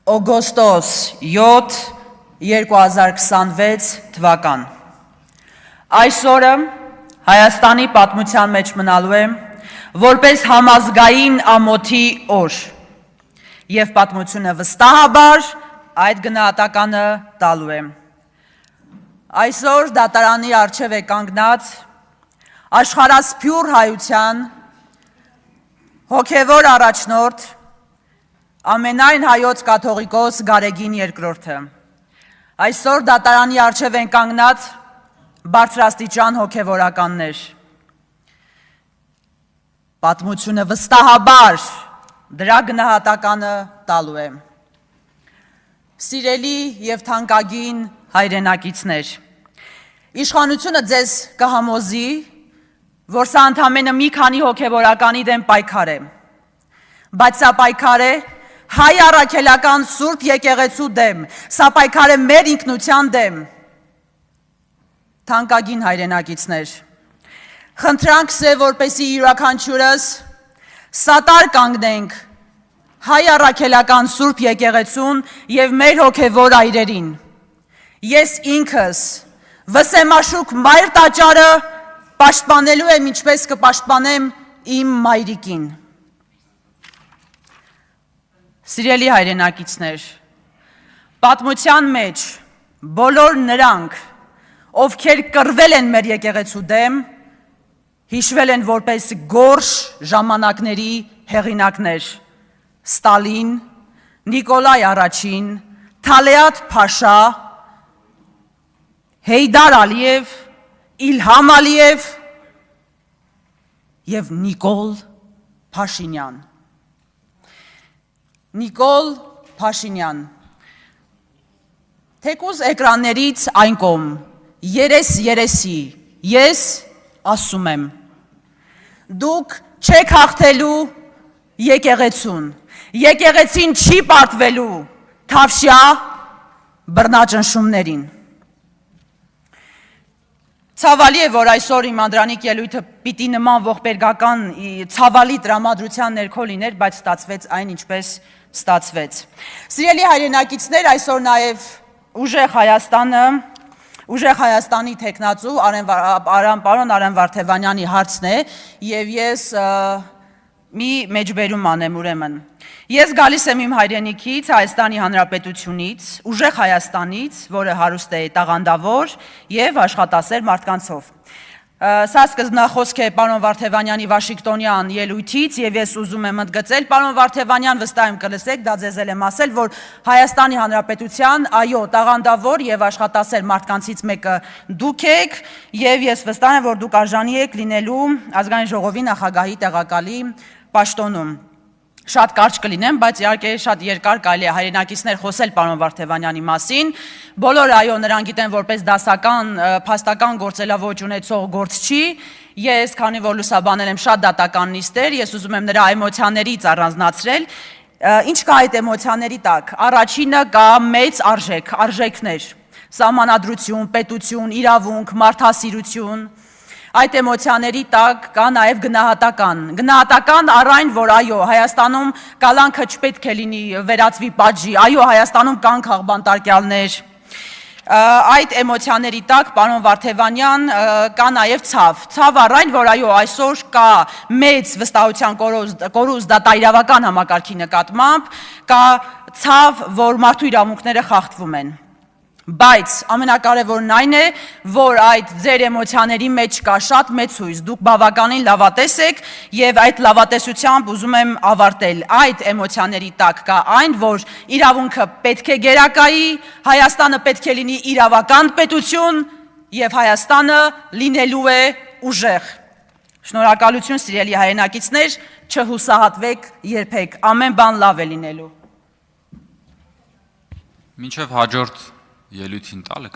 օգոստոս 7, 2026 թվական։ Այս օրը Հայաստանի պատմության մեջ մնալու է որպես համազգային ամոթի օր և պատմությունը վստահաբար այդ գնահատականը տալու է։ Այսօր դատարանի առջև է կանգնած աշխարհասփյուռ հայության հոգևոր առաջնորդ ամենայն հայոց կաթողիկոս Գարեգին II-ը։ Այսօր դատարանի առջև են կանգնած բարձրաստիճան հոգևորականներ։ Պատմությունը վստահաբար դրա գնահատականը տալու է։ Սիրելի և թանկագին հայրենակիցներ, իշխանությունը ձեզ կհամոզի, որ սա ընդամենը մի քանի հոգևորականի դեմ պայքար է, բայց սա պայքար է հայ առաքելական Սուրբ եկեղեցու դեմ, սա պայքար է մեր ինքնության դեմ։ Թանկագին հայրենակիցներ, խնդրանք է, որպեսզի յուրաքանչյուրս սատար կանգնենք հայ առաքելական Սուրբ եկեղեցուն և մեր հոգևոր այրերին։ Ես ինքս վսեմաշուկ մայր տաճարը պաշտպանելու եմ, ինչպես կպաշտպանեմ իմ մայրիկին։ Սիրելի հայրենակիցներ, պատմության մեջ բոլոր նրանք, ովքեր կռվել են մեր եկեղեցու դեմ, հիշվել են որպես գորշ ժամանակների հեղինակներ՝ Ստալին, Նիկոլայ Առաջին, Թալեաթ Փաշա, Հեյդար Ալիև, Իլհամ Ալիև և Նիկոլ Փաշինյան։ Նիկոլ Փաշինյան, թեկուզ էկրաններից այն կողմ, երեսի, ես ասում եմ, դուք չեք հաղթելու եկեղեցուն, եկեղեցին չի պարտվելու թավշյա բռնաճնշումներին։ Ցավալի է, որ այսօր իմ անդրանիկ ելույթը պիտի նման ողբերգական ցավալի տրամադրության ներքո լիներ, բայց ստացվեց այն, ինչպես ստացվեց։ Սիրելի հայրենակիցներ, այսօր նաև Ուժեղ Հայաստանի թեկնածու պարոն Արեն Վարդևանյանի հարցն է, և ես մի մեջբերում անեմ ուրեմն։ Ես գալիս եմ իմ հայրենիքից, Հայաստանի Հանրապետությունից, Ուժեղ Հայաստանից, որը հարուստ է տաղանդավոր և աշխատասեր մարդկանցով։ Սա սկզբնախոսք է պարոն Վարդևանյանի Վաշինգտոնյան ելույթից, և ես ուզում եմ ընդգծել, պարոն Վարդևանյան, վստահ եմ կլսեք, դա ձեզ էլ եմ ասել, որ Հայաստանի Հանրապետության, այո, տաղանդավոր և աշխատասեր մարդկանցից մեկը դուք եք, և ես վստահ եմ, որ դուք արժանի եք լինելու Ազգային ժողովի նախագահի տեղակալի պաշտոնում։ Շատ կարճ կլինեմ, բայց իհարկե շատ երկար կարելի է հայրենակիցներ խոսել պարոն Վարդևանյանի մասին, բոլորը այո նրան գիտեն որպես դասական, փաստական գործելաոճ ունեցող գործչի, ես քանի որ լուսաբանել եմ շատ դատական նիստեր, ես ուզում եմ նրա էմոցիաներից առանձնացրել, ինչ կա այդ էմոցիաների տակ, առաջինը կա մեծ արժեքներ, սահմանադրություն, պետություն, իրավունք, մարդասիրություն, այդ էմոցիաների տակ կա նաև գնահատական առ այն, որ այո, Հայաստանում կալանքը չպետք է լինի վերածվի պատժի, այո, Հայաստանում կան քաղբանտարկյալներ, այդ էմոցիաների տակ, պարոն Վարդևանյան, կա նաև ցավ առ այն, որ այո, այսօր կա մեծ վստահության կորուստ դատաիրավական համակարգի նկատմամբ, կա ցավ, որ մարդու իրավունքները խախտվում են։ Բայց ամենակարևորն այն է, որ այդ ձեր էմոցիաների մեջ կա շատ մեծ հույս, դուք բավականին լավատես եք և այդ լավատեսությամբ ուզում եմ ավարտել, այդ էմոցիաների տակ կա այն, որ իրավունքը պետք է գերակայի, Հայաստանը պետք է լինի իրավական պետություն և Հայաստանը լինելու է ուժեղ։ Շնորհակալություն սիրելի հայրենակիցներ, չհուսահատվեք երբեք, ամեն բան լավ է լինելու։ Մինչև հաջորդ ելույթին տալը